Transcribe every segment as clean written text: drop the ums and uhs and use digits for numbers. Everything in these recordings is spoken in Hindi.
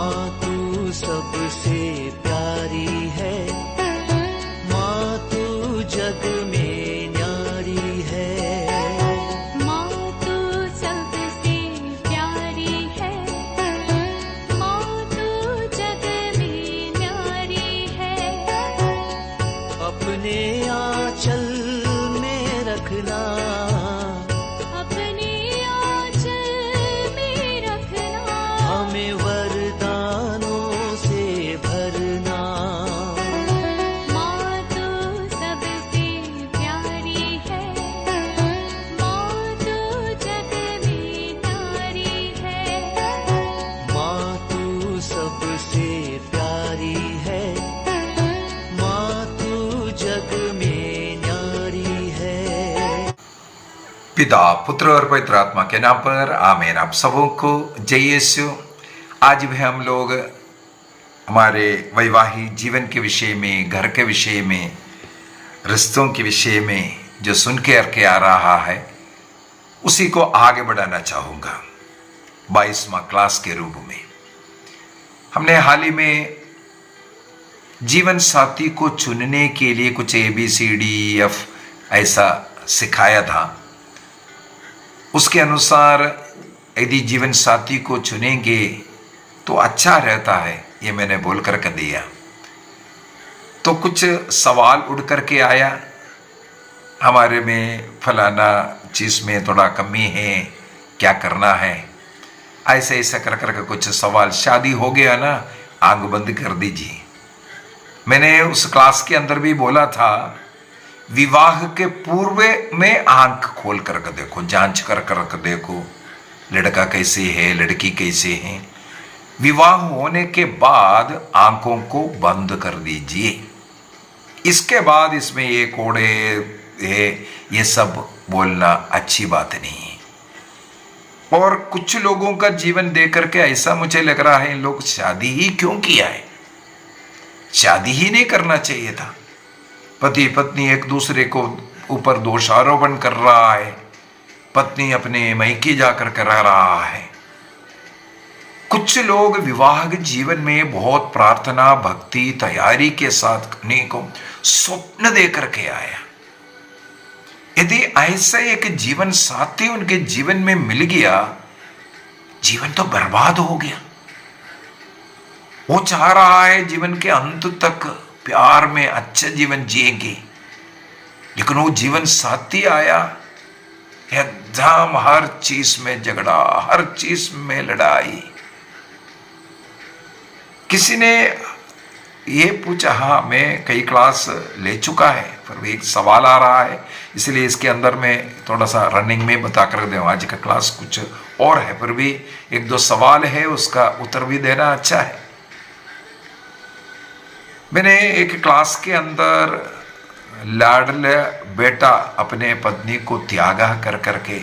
माँ तू सबसे प्यारी है, माँ तू जग में न्यारी है। माँ तू सबसे प्यारी है, माँ तू जग में न्यारी है। अपने आंचल में रखना, अपने आंचल में रखना। हमें वरदानों से भरना। माँ तू सबसे प्यारी है, माँ तू जग में न्यारी है। माँ तू सबसे प्यारी है, माँ तू जग में न्यारी है। पिता, पुत्र और पवित्र आत्मा के नाम पर आमीन। आप सबों को जय यीशु। आज भी हम लोग हमारे वैवाहिक जीवन के विषय में, घर के विषय में, रिश्तों के विषय में जो सुन के आ रहा है उसी को आगे बढ़ाना चाहूँगा 22वां क्लास के रूप में। हमने हाल ही में जीवन साथी को चुनने के लिए कुछ ABCDEF ऐसा सिखाया था। उसके अनुसार यदि जीवन साथी को चुनेंगे तो अच्छा रहता है, ये मैंने बोल कर के दिया। तो कुछ सवाल उड़ करके आया, हमारे में फलाना चीज़ में थोड़ा कमी है, क्या करना है, ऐसे ऐसा कर करके कुछ सवाल। शादी हो गया ना, आंख बंद कर दीजिए। मैंने उस क्लास के अंदर भी बोला था, विवाह के पूर्व में आंख खोल करके देखो, जांच कर करके देखो लड़का कैसे है, लड़की कैसे है। विवाह होने के बाद आंखों को बंद कर दीजिए। इसके बाद इसमें ये कोड़े है, ये सब बोलना अच्छी बात नहीं है। और कुछ लोगों का जीवन देख करके ऐसा मुझे लग रहा है, इन लोग शादी ही क्यों किया है, शादी ही नहीं करना चाहिए था। पति पत्नी एक दूसरे को ऊपर दोषारोपण कर रहा है, पत्नी अपने मैके जाकर कर रहा है। कुछ लोग विवाह के जीवन में बहुत प्रार्थना भक्ति तैयारी के साथ करने को स्वप्न देकर के आया। यदि ऐसा एक जीवन साथी उनके जीवन में मिल गया, जीवन तो बर्बाद हो गया। वो चाह रहा है जीवन के अंत तक प्यार में अच्छा जीवन जिएंगे, लेकिन वो जीवन साथी आया, एकदम हर चीज में झगड़ा, हर चीज में लड़ाई। किसी ने ये पूछा, हाँ मैं कई क्लास ले चुका है, पर एक सवाल आ रहा है, इसलिए इसके अंदर में थोड़ा सा रनिंग में बता कर दूँ। आज का क्लास कुछ और है, पर भी एक दो सवाल है, उसका उत्तर भी देना अच्छा है। मैंने एक क्लास के अंदर लाडले बेटा अपने पत्नी को त्यागा कर करके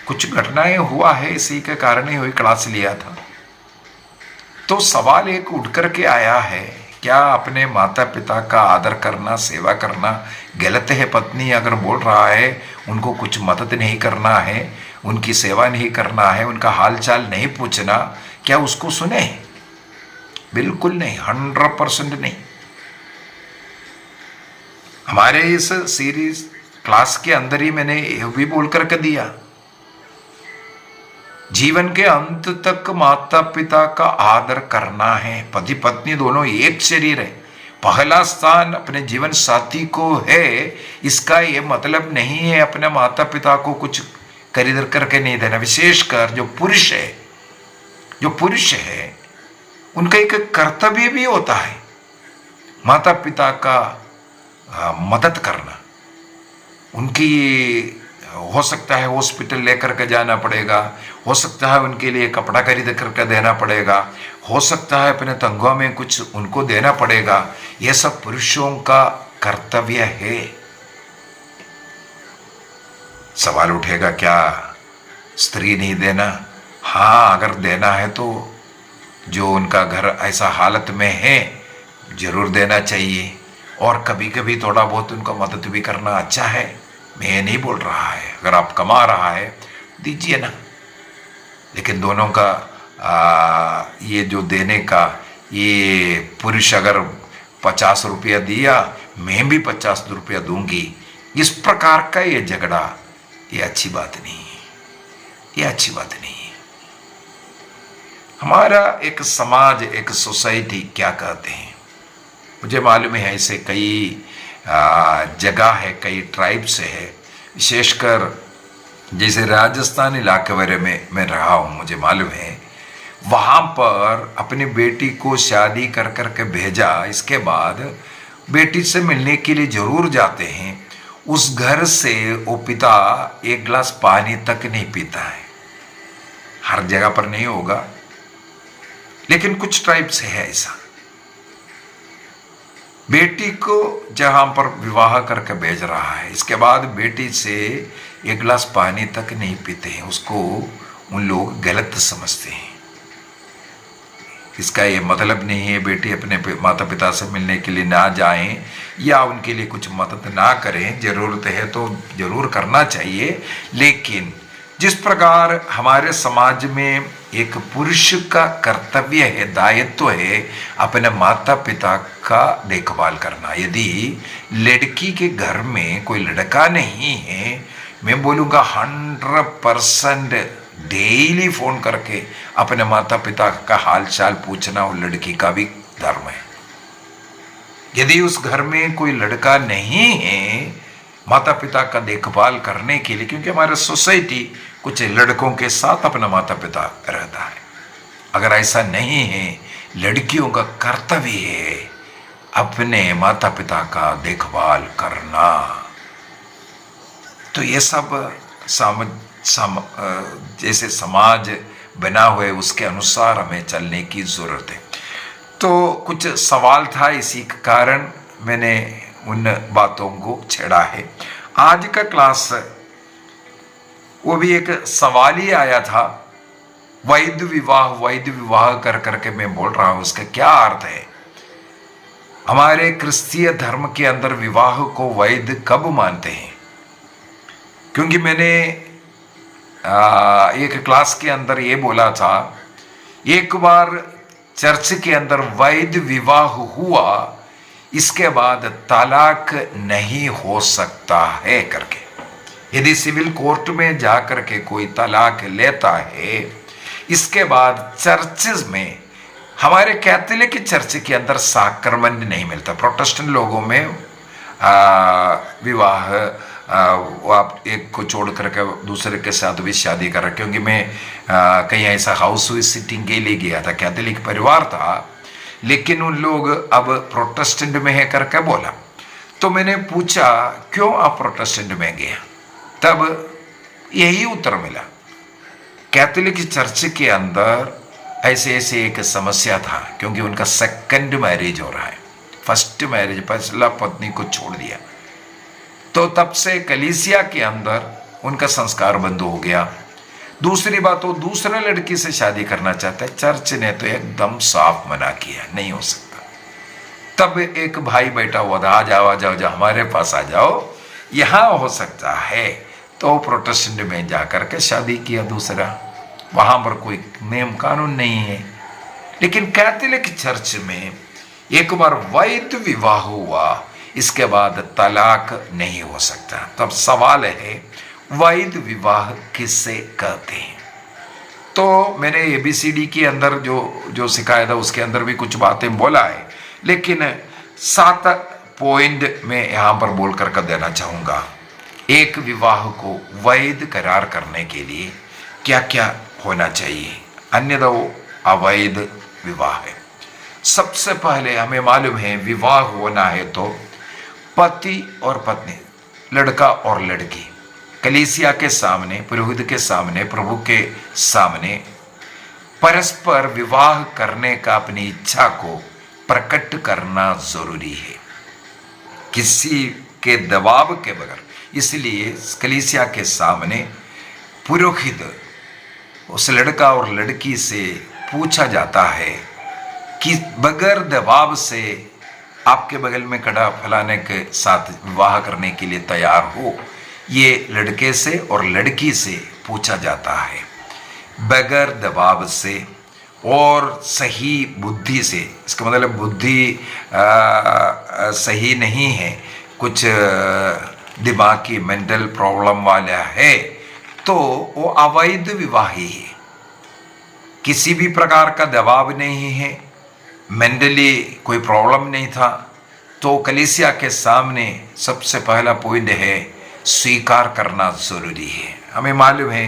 कुछ घटनाएं हुआ है, इसी के कारण ही हुई क्लास लिया था। तो सवाल एक उठ करके आया है, क्या अपने माता पिता का आदर करना, सेवा करना गलत है? पत्नी अगर बोल रहा है उनको कुछ मदद नहीं करना है, उनकी सेवा नहीं करना है, उनका हालचाल नहीं पूछना, क्या उसको सुने? बिल्कुल नहीं, 100% नहीं। हमारे इस सीरीज क्लास के अंदर ही मैंने यह भी बोल करके दिया, जीवन के अंत तक माता पिता का आदर करना है। पति पत्नी दोनों एक शरीर है, पहला स्थान अपने जीवन साथी को है। इसका ये मतलब नहीं है अपने माता पिता को कुछ खरीद करके नहीं देना। विशेषकर जो पुरुष है उनका एक कर्तव्य भी होता है माता पिता का मदद करना। उनकी हो सकता है हॉस्पिटल लेकर के जाना पड़ेगा, हो सकता है उनके लिए कपड़ा खरीद करके देना पड़ेगा, हो सकता है अपने तनख्वाह में कुछ उनको देना पड़ेगा। यह सब पुरुषों का कर्तव्य है। सवाल उठेगा, क्या स्त्री नहीं देना? हाँ, अगर देना है तो जो उनका घर ऐसा हालत में है जरूर देना चाहिए, और कभी कभी थोड़ा बहुत उनको मदद भी करना अच्छा है। मैं ये नहीं बोल रहा है, अगर आप कमा रहा है दीजिए ना, लेकिन दोनों का ये जो देने का, ये पुरुष अगर 50 रुपया दिया मैं भी 50 रुपया दूंगी, इस प्रकार का ये झगड़ा, ये अच्छी बात नहीं है, ये अच्छी बात नहीं है। हमारा एक समाज, एक सोसाइटी क्या कहते हैं, मुझे मालूम है ऐसे कई जगह है, कई ट्राइब्स है, विशेषकर जैसे राजस्थान इलाके वगैरह में मैं रहा हूँ, मुझे मालूम है वहाँ पर अपनी बेटी को शादी कर करके भेजा, इसके बाद बेटी से मिलने के लिए जरूर जाते हैं, उस घर से वो पिता एक गिलास पानी तक नहीं पीता है। हर जगह पर नहीं होगा, लेकिन कुछ ट्राइब से है ऐसा। बेटी को जहां पर विवाह करके भेज रहा है, इसके बाद बेटी से एक गिलास पानी तक नहीं पीते हैं, उसको उन लोग गलत समझते हैं। इसका ये मतलब नहीं है बेटी अपने माता पिता से मिलने के लिए ना जाएं या उनके लिए कुछ मदद ना करें, जरूरत है तो जरूर करना चाहिए, लेकिन जिस प्रकार हमारे समाज में एक पुरुष का कर्तव्य है, दायित्व है अपने माता पिता का देखभाल करना। यदि लड़की के घर में कोई लड़का नहीं है, मैं बोलूँगा 100% डेली फोन करके अपने माता पिता का हाल चाल पूछना और लड़की का भी धर्म है। यदि उस घर में कोई लड़का नहीं है माता पिता का देखभाल करने के लिए, क्योंकि हमारा सोसाइटी कुछ लड़कों के साथ अपना माता पिता रहता है, अगर ऐसा नहीं है, लड़कियों का कर्तव्य है अपने माता पिता का देखभाल करना। तो ये सब जैसे समाज बना हुआ है उसके अनुसार हमें चलने की जरूरत है। तो कुछ सवाल था, इसी के कारण मैंने उन बातों को छेड़ा है। आज का क्लास वो भी एक सवाल ही आया था, वैध विवाह कर करके मैं बोल रहा हूं, उसका क्या अर्थ है? हमारे क्रिस्तीय धर्म के अंदर विवाह को वैध कब मानते हैं? क्योंकि मैंने एक क्लास के अंदर ये बोला था, एक बार चर्च के अंदर वैध विवाह हुआ, इसके बाद तलाक नहीं हो सकता है करके। यदि सिविल कोर्ट में जाकर के कोई तलाक लेता है, इसके बाद चर्चेस में, हमारे कैथोलिक चर्च के अंदर साक्रमेंट नहीं मिलता। प्रोटेस्टेंट लोगों में विवाह वो आप एक को छोड़ करके दूसरे के साथ भी शादी कर रहे। क्योंकि मैं कहीं ऐसा हाउस विजिटिंग के लिए गया था, कैथोलिक परिवार था, लेकिन उन लोग अब प्रोटेस्टेंट में है करके बोला। तो मैंने पूछा क्यों आप प्रोटेस्टेंट में गए? तब यही उत्तर मिला, कैथोलिक चर्च के अंदर ऐसे एक समस्या था, क्योंकि उनका सेकंड मैरिज हो रहा है, फर्स्ट मैरिज पहला पत्नी को छोड़ दिया, तो तब से कलीसिया के अंदर उनका संस्कार बंद हो गया। दूसरी बात, वो दूसरे लड़की से शादी करना चाहता है, चर्च ने तो एकदम साफ मना किया, नहीं हो सकता। तब एक भाई बैठा हुआ था, आ जाओ हमारे पास आ जाओ, यहाँ हो सकता है। तो प्रोटेस्टेंट में जाकर के शादी किया दूसरा, वहां पर कोई नियम कानून नहीं है। लेकिन कैथोलिक चर्च में एक बार वैध विवाह हुआ, इसके बाद तलाक नहीं हो सकता। तब सवाल है वैध विवाह किससे कहते हैं? तो मैंने ABCD के अंदर जो सिखाया था उसके अंदर भी कुछ बातें बोला है, लेकिन 7 पॉइंट में यहाँ पर बोल कर देना चाहूँगा। एक विवाह को वैध करार करने के लिए क्या क्या होना चाहिए, अन्यथा वो अवैध विवाह है। सबसे पहले हमें मालूम है विवाह होना है तो पति और पत्नी, लड़का और लड़की कलीसिया के सामने, पुरोहित के सामने, प्रभु के सामने परस्पर विवाह करने का अपनी इच्छा को प्रकट करना जरूरी है, किसी के दबाव के बगैर। इसलिए कलीसिया के सामने पुरोहित उस लड़का और लड़की से पूछा जाता है कि बगैर दबाव से आपके बगल में खड़ा फलाने के साथ विवाह करने के लिए तैयार हो, ये लड़के से और लड़की से पूछा जाता है। बगैर दबाव से और सही बुद्धि से, इसका मतलब बुद्धि सही नहीं है, कुछ दिमागी मेंटल प्रॉब्लम वाला है, तो वो अवैध विवाही है। किसी भी प्रकार का दबाव नहीं है, मेंटली कोई प्रॉब्लम नहीं था, तो कलीसिया के सामने सबसे पहला पॉइंट है स्वीकार करना जरूरी है। हमें मालूम है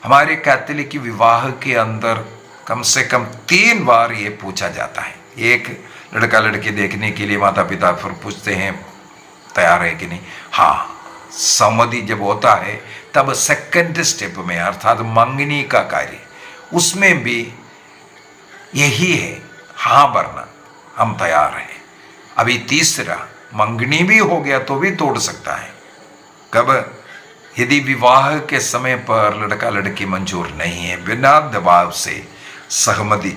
हमारे कैथोलिक विवाह के अंदर कम से कम 3 बार ये पूछा जाता है। एक, लड़का लड़की देखने के लिए माता पिता फिर पूछते हैं तैयार है कि नहीं। हाँ, सम्मति जब होता है तब सेकंड स्टेप में अर्थात मंगनी का कार्य, उसमें भी यही है, हाँ वरना हम तैयार हैं। अभी तीसरा, मंगनी भी हो गया तो भी तोड़ सकता है। कब? यदि विवाह के समय पर लड़का लड़की मंजूर नहीं है, बिना दबाव से सहमति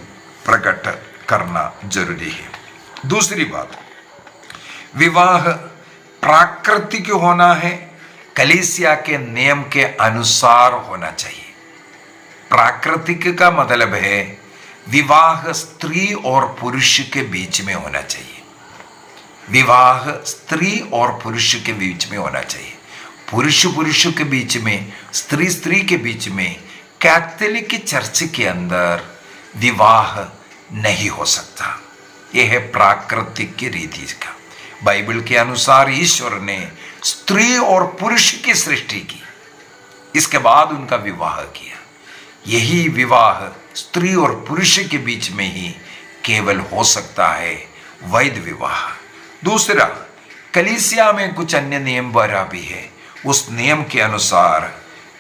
प्रकट करना जरूरी है। दूसरी बात, विवाह प्राकृतिक होना है, कलीसिया के नियम के अनुसार होना चाहिए। प्राकृतिक का मतलब है विवाह स्त्री और पुरुष के बीच में होना चाहिए। विवाह स्त्री और पुरुष के बीच में होना चाहिए। पुरुष पुरुष के बीच में, स्त्री स्त्री के बीच में कैथोलिक चर्च के अंदर विवाह नहीं हो सकता। यह है प्राकृतिक की रीति का। बाइबल के अनुसार ईश्वर ने स्त्री और पुरुष की सृष्टि की, इसके बाद उनका विवाह किया। यही विवाह स्त्री और पुरुष के बीच में ही केवल हो सकता है, वैध विवाह। दूसरा, कलीसिया में कुछ अन्य नियम वगैरह भी है। उस नियम के अनुसार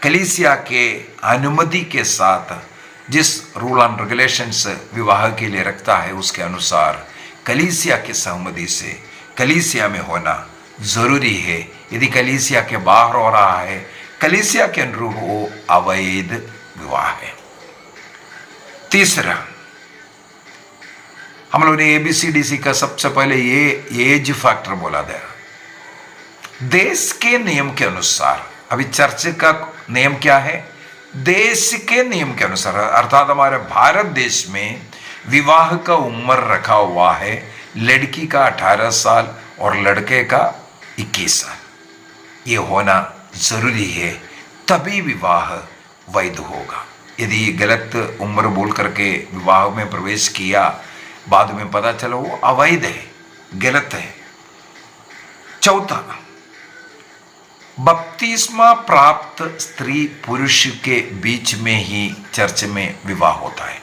कलीसिया के अनुमति के साथ जिस रूल एंड रेगुलेशंस विवाह के लिए रखता है, उसके अनुसार कलीसिया की सहमति से कलीसिया में होना जरूरी है। यदि कलीसिया के बाहर हो रहा है, कलीसिया के अनुरूप वो अवैध विवाह है। तीसरा, हम लोगों ने ABCDC का सबसे पहले ये एज फैक्टर बोला था। देश के नियम के अनुसार, अभी चर्च का नियम क्या है? देश के नियम के अनुसार, अर्थात हमारे भारत देश में विवाह का उम्र रखा हुआ है, लड़की का 18 साल और लड़के का 21 साल। ये होना जरूरी है, तभी विवाह वैध होगा। यदि गलत उम्र बोल करके विवाह में प्रवेश किया, बाद में पता चला वो अवैध है, गलत है। चौथा, बपतिस्मा प्राप्त स्त्री पुरुष के बीच में ही चर्च में विवाह होता है,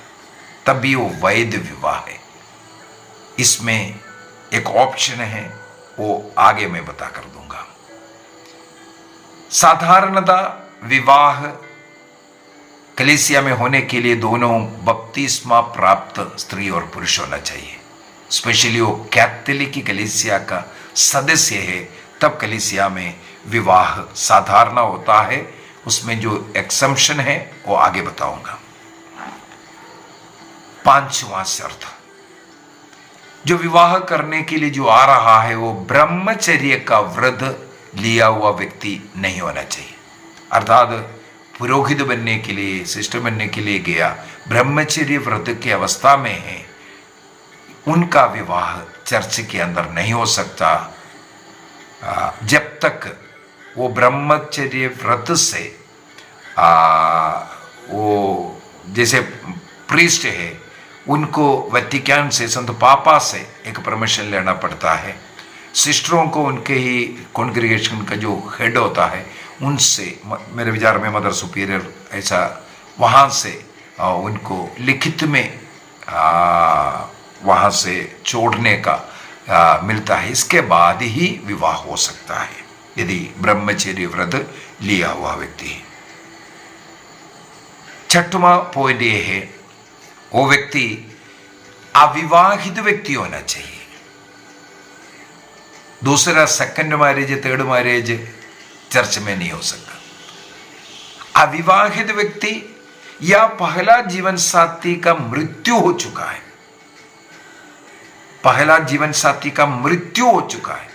तब भी वो वैध विवाह है। इसमें एक ऑप्शन है, वो आगे मैं बता कर दूंगा। साधारणतः विवाह कलीसिया में होने के लिए दोनों बपतिस्मा प्राप्त स्त्री और पुरुष होना चाहिए। स्पेशली वो कैथोलिक कलीसिया का सदस्य है, तब कलीसिया में विवाह साधारण होता है। उसमें जो एक्सेप्शन है वो आगे बताऊंगा। पांचवा शर्त, जो विवाह करने के लिए जो आ रहा है वो ब्रह्मचर्य का व्रत लिया हुआ व्यक्ति नहीं होना चाहिए। अर्थात पुरोहित बनने के लिए, सिस्टर बनने के लिए गया, ब्रह्मचर्य व्रत की अवस्था में है, उनका विवाह चर्च के अंदर नहीं हो सकता जब तक वो ब्रह्मचर्य व्रत से वो जैसे प्रीस्ट है, उनको वेटिकन से, संत पापा से एक परमिशन लेना पड़ता है। सिस्टरों को उनके ही कॉन्ग्रीगेशन का जो हेड होता है उनसे, मेरे विचार में मदर सुपीरियर, ऐसा वहाँ से उनको लिखित में वहाँ से छोड़ने का मिलता है। इसके बाद ही विवाह हो सकता है यदि ब्रह्मचर्य व्रत लिया हुआ व्यक्ति है। छठवां पॉइंट ये है, वो व्यक्ति अविवाहित व्यक्ति होना चाहिए। दूसरा second marriage, third marriage church में नहीं हो सकता। अविवाहित व्यक्ति या पहला जीवन साथी का मृत्यु हो चुका है, पहला जीवन साथी का मृत्यु हो चुका है,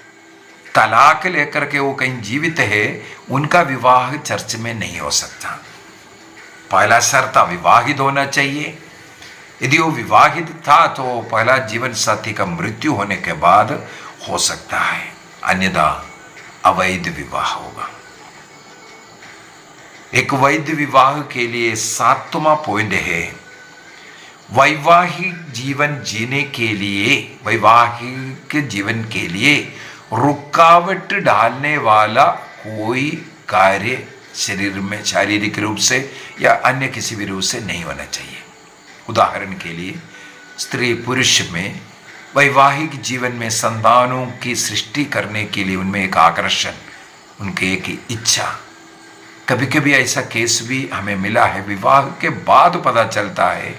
तलाक लेकर के वो कहीं जीवित है, उनका विवाह चर्च में नहीं हो सकता। पहला शर्त अविवाहित होना चाहिए। यदि वो विवाहित था तो पहला जीवन साथी का मृत्यु होने के बाद हो सकता है, अन्यथा अवैध विवाह होगा। एक वैध विवाह के लिए 7वां पॉइंट है, वैवाहिक जीवन जीने के लिए, वैवाहिक जीवन के लिए रुकावट डालने वाला कोई कार्य शरीर में शारीरिक रूप से या अन्य किसी भी रूप से नहीं होना चाहिए। उदाहरण के लिए स्त्री पुरुष में वैवाहिक जीवन में संतानों की सृष्टि करने के लिए उनमें एक आकर्षण, उनके एक इच्छा। कभी कभी ऐसा केस भी हमें मिला है, विवाह के बाद पता चलता है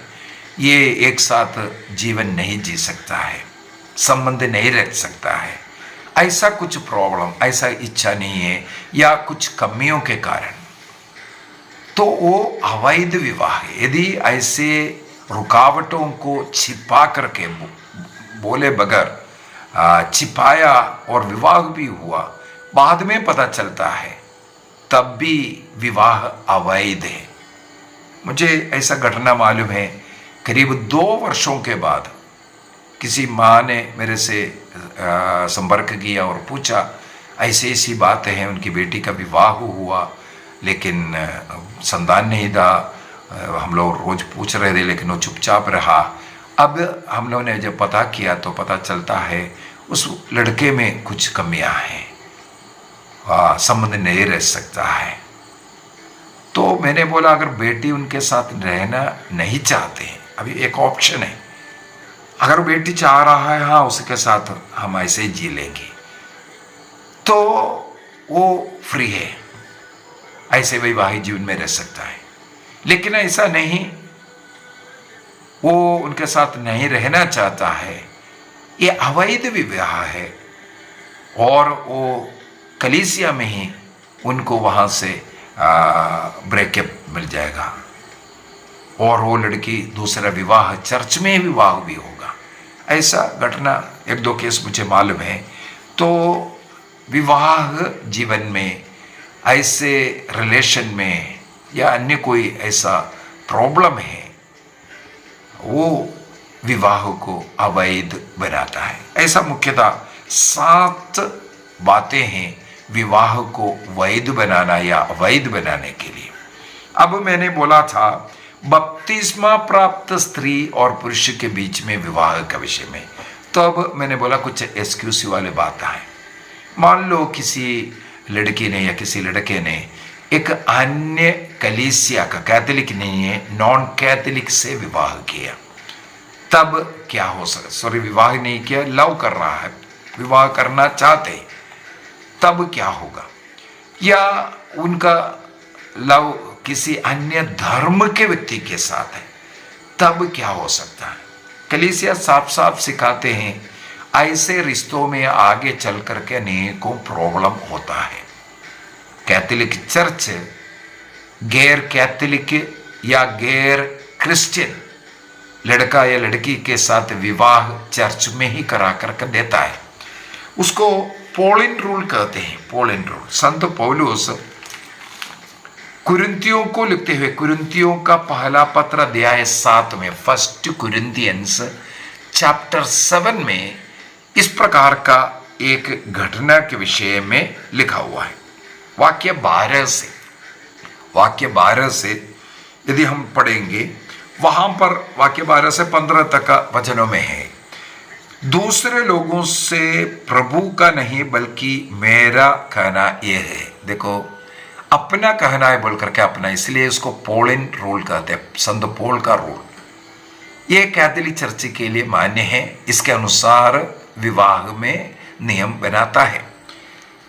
ये एक साथ जीवन नहीं जी सकता है, संबंध नहीं रख सकता है, ऐसा कुछ प्रॉब्लम, ऐसा इच्छा नहीं है या कुछ कमियों के कारण, तो वो अवैध विवाह है। यदि ऐसे रुकावटों को छिपा करके बोले बगैर छिपाया और विवाह भी हुआ, बाद में पता चलता है, तब भी विवाह अवैध है। मुझे ऐसा घटना मालूम है, करीब 2 वर्षों के बाद किसी माँ ने मेरे से संपर्क किया और पूछा, ऐसी ऐसी बातें हैं, उनकी बेटी का विवाह हुआ लेकिन संतान नहीं था। हम लोग रोज पूछ रहे थे लेकिन वो चुपचाप रहा। अब हम लोगों ने जब पता किया तो पता चलता है उस लड़के में कुछ कमियां हैं, संबंध नहीं रह सकता है। तो मैंने बोला अगर बेटी उनके साथ रहना नहीं चाहते हैं, अभी एक ऑप्शन है, अगर बेटी चाह रहा है हाँ उसके साथ हम ऐसे ही जी लेंगे, तो वो फ्री है, ऐसे वैवाहिक जीवन में रह सकता है। लेकिन ऐसा नहीं, वो उनके साथ नहीं रहना चाहता है, ये अवैध विवाह है और वो कलीसिया में ही उनको वहाँ से ब्रेकअप मिल जाएगा और वो लड़की दूसरा विवाह चर्च में विवाह भी होगा। ऐसा घटना 1-2 केस मुझे मालूम है। तो विवाह जीवन में, ऐसे रिलेशन में या अन्य कोई ऐसा प्रॉब्लम है, वो विवाह को अवैध बनाता है। ऐसा मुख्यतः 7 बातें हैं विवाह को वैध बनाना या अवैध बनाने के लिए। अब मैंने बोला था बपतिस्मा प्राप्त स्त्री और पुरुष के बीच में विवाह का विषय में, तो अब मैंने बोला कुछ एक्सक्यूसिव वाले बात है। मान लो किसी लड़की ने या किसी लड़के ने एक अन्य कलीसिया का, कैथोलिक नहीं है, नॉन कैथोलिक से विवाह किया, तब क्या हो सकता, विवाह नहीं किया, लव कर रहा है, विवाह करना चाहते, तब क्या होगा? या उनका लव किसी अन्य धर्म के व्यक्ति के साथ है, तब क्या हो सकता है? कलीसिया साफ साफ सिखाते हैं ऐसे रिश्तों में आगे चल करके अनेकों प्रॉब्लम होता है। कैथोलिक चर्च गैर कैथोलिक या गैर क्रिश्चियन लड़का या लड़की के साथ विवाह चर्च में ही करा करके देता है। उसको पोलिन रूल कहते हैं, पोलिन रूल। संत पौलुस कुरिन्थियों को लिखते हुए, कुरिन्थियों का पहला पत्र अध्याय 7 में, 1 कुरिन्थियंस चैप्टर 7 में इस प्रकार का एक घटना के विषय में लिखा हुआ है। वाक्य 12 से यदि हम पढ़ेंगे, वहां पर वाक्य 12 से 15 तक का वचनों में है, दूसरे लोगों से प्रभु का नहीं बल्कि मेरा कहना यह है। देखो, अपना कहना है बोल करके अपना, इसलिए इसको पोलिन रूल कहते हैं, संत पोल का रूल। यह कैथोलिक चर्च के लिए मान्य है, इसके अनुसार विवाह में नियम बनाता है।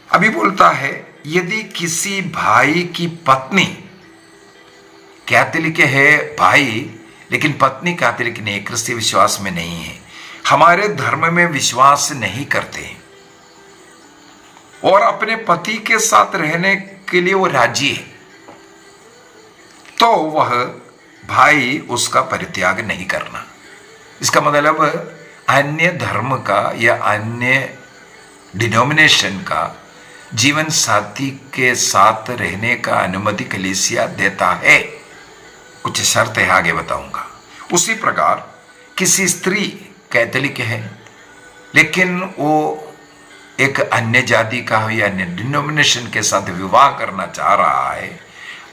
अभी बोलता है यदि किसी भाई की पत्नी, कैथोलिक है भाई लेकिन पत्नी कैथोलिक नहीं, क्रिस्तीय विश्वास में नहीं है, हमारे धर्म में विश्वास नहीं करते और अपने पति के साथ रहने के लिए वो राजी है, तो वह भाई उसका परित्याग नहीं करना। इसका मतलब अन्य धर्म का या अन्य डिनोमिनेशन का जीवन साथी के साथ रहने का अनुमति कलीसिया देता है। कुछ शर्त है, आगे बताऊंगा। उसी प्रकार किसी स्त्री कैथोलिक है लेकिन वो एक अन्य जाति का या अन्य डिनोमिनेशन के साथ विवाह करना चाह रहा है,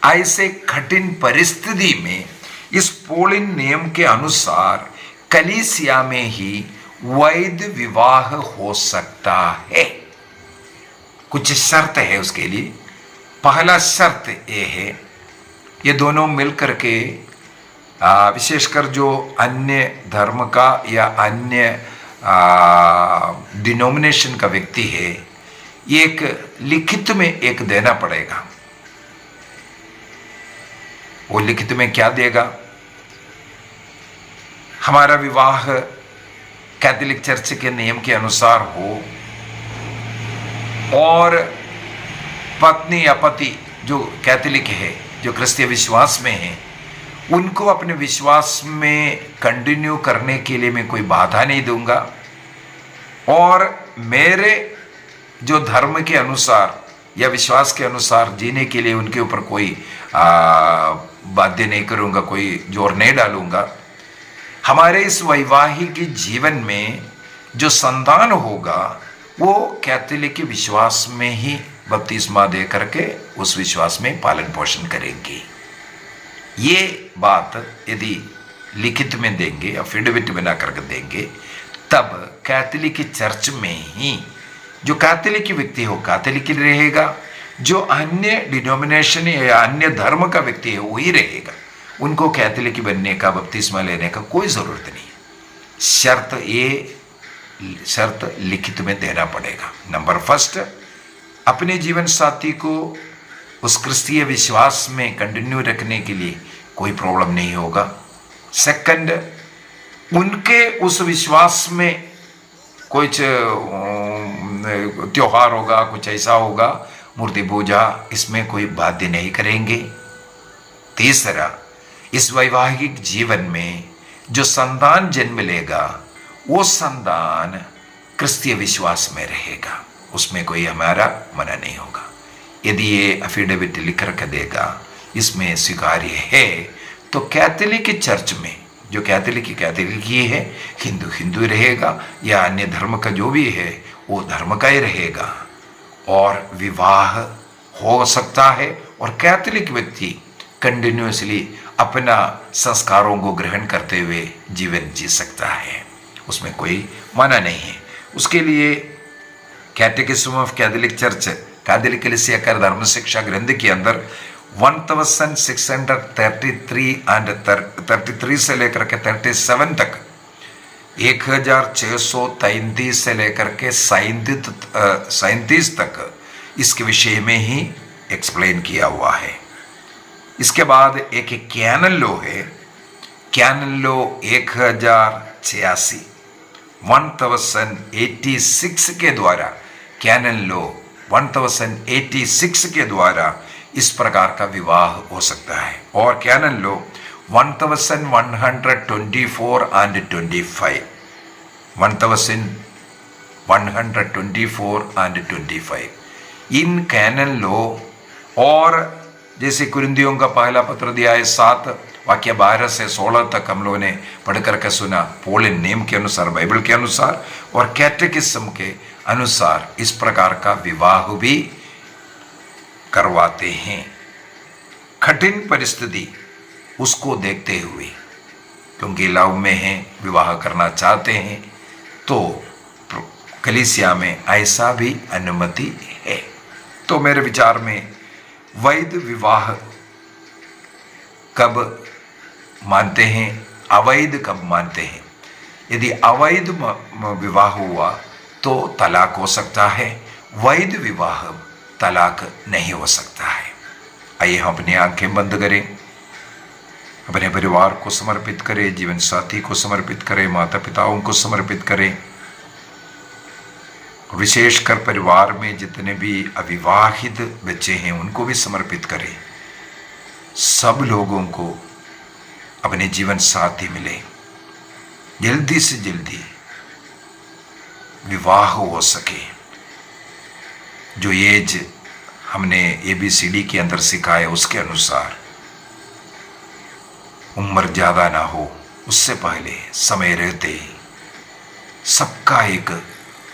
ऐसे कठिन परिस्थिति में इस पोलिन नियम के अनुसार कलीसिया में ही वैध विवाह हो सकता है। कुछ शर्त है उसके लिए। पहला शर्त ये है, ये दोनों मिलकर के विशेषकर जो अन्य धर्म का या अन्य डिनोमिनेशन का व्यक्ति है, एक लिखित में एक देना पड़ेगा। वो लिखित में क्या देगा? हमारा विवाह कैथोलिक चर्च के नियम के अनुसार हो और पत्नी या पति जो कैथोलिक है, जो क्रिस्तीय विश्वास में है, उनको अपने विश्वास में कंटिन्यू करने के लिए मैं कोई बाधा नहीं दूंगा और मेरे जो धर्म के अनुसार या विश्वास के अनुसार जीने के लिए उनके ऊपर कोई बाध्य नहीं करूंगा, कोई जोर नहीं डालूंगा। हमारे इस वैवाहिक जीवन में जो संतान होगा वो कैथोलिक के विश्वास में ही बपतिस्मा दे करके उस विश्वास में पालन पोषण करेंगे। ये बात यदि लिखित में देंगे, अफिडेविट बना करके देंगे, तब कैथोलिक चर्च में ही जो कैथोलिक व्यक्ति हो कैथोलिक रहेगा, जो अन्य डिनोमिनेशन या अन्य धर्म का व्यक्ति है वही रहेगा। उनको कैथोलिक बनने का, बपतिस्मा लेने का कोई ज़रूरत नहीं। शर्त लिखित में देना पड़ेगा। नंबर फर्स्ट, अपने जीवन साथी को उस क्रिस्तीय विश्वास में कंटिन्यू रखने के लिए कोई प्रॉब्लम नहीं होगा। सेकंड, उनके उस विश्वास में कुछ त्योहार होगा, कुछ ऐसा होगा, मूर्ति पूजा, इसमें कोई बाध्य नहीं करेंगे। तीसरा, इस वैवाहिक जीवन में जो संतान जन्म लेगा वो संतान क्रिस्तीय विश्वास में रहेगा, उसमें कोई हमारा मना नहीं होगा। यदि ये अफिडेविट लिख कर देगा इसमें स्वीकार्य है, तो कैथोलिक चर्च में जो कैथोलिक ही है, हिंदू रहेगा या अन्य धर्म का जो भी है वो धर्म का ही रहेगा और विवाह हो सकता है और कैथोलिक व्यक्ति कंटिन्यूसली अपना संस्कारों को ग्रहण करते हुए जीवन जी सकता है, उसमें कोई मना नहीं है। उसके लिए कैटेकिज्म ऑफ कैथोलिक चर्च, कैथोलिक कलीसिया का धर्म शिक्षा ग्रंथ के अंदर 1633 एंड 33 से लेकर के 37 तक 1633 से लेकर के 37 तक इसके विषय में ही एक्सप्लेन किया हुआ है। इसके बाद एक कैनन लॉ है, कैनन लॉ 1086 के द्वारा, कैनन लॉ 1086 के द्वारा इस प्रकार का विवाह हो सकता है। और canon law 1124 and 25, 1124 and 25 in canon law, और जैसे कुरिन्थियों का पहला पत्र अध्याय 7 वाक्य 12 से 16 तक हम लोगों ने पढ़ करके सुना, पोलिन नियम के अनुसार, बाइबल के अनुसार और कैटेकिज्म के अनुसार इस प्रकार का विवाह भी करवाते हैं। कठिन परिस्थिति उसको देखते हुए, क्योंकि लव में हैं, विवाह करना चाहते हैं, तो कलीसिया में ऐसा भी अनुमति है। तो मेरे विचार में वैध विवाह कब मानते हैं, अवैध कब मानते हैं? यदि अवैध विवाह हुआ तो तलाक हो सकता है, वैध विवाह तलाक नहीं हो सकता है। आइए हम अपनी आंखें बंद करें, अपने परिवार को समर्पित करें, जीवन साथी को समर्पित करें, माता पिताओं को समर्पित करें, विशेषकर परिवार में जितने भी अविवाहित बच्चे हैं उनको भी समर्पित करें। सब लोगों को अपने जीवन साथी मिले, जल्दी से जल्दी विवाह हो सके। जो एज हमने ABCD के अंदर सिखाया उसके अनुसार, उम्र ज़्यादा ना हो, उससे पहले समय रहते सबका एक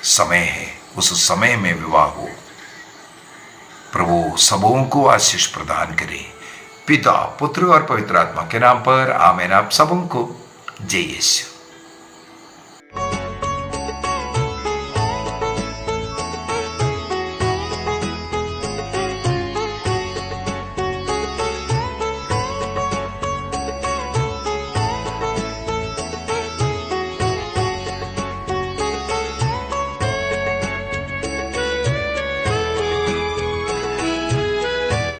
समय है, उस समय में विवाह हो। प्रभु सबों को आशीष प्रदान करे। पिता, पुत्र और पवित्र आत्मा के नाम पर आमीन। आप सबों को जय यीशु।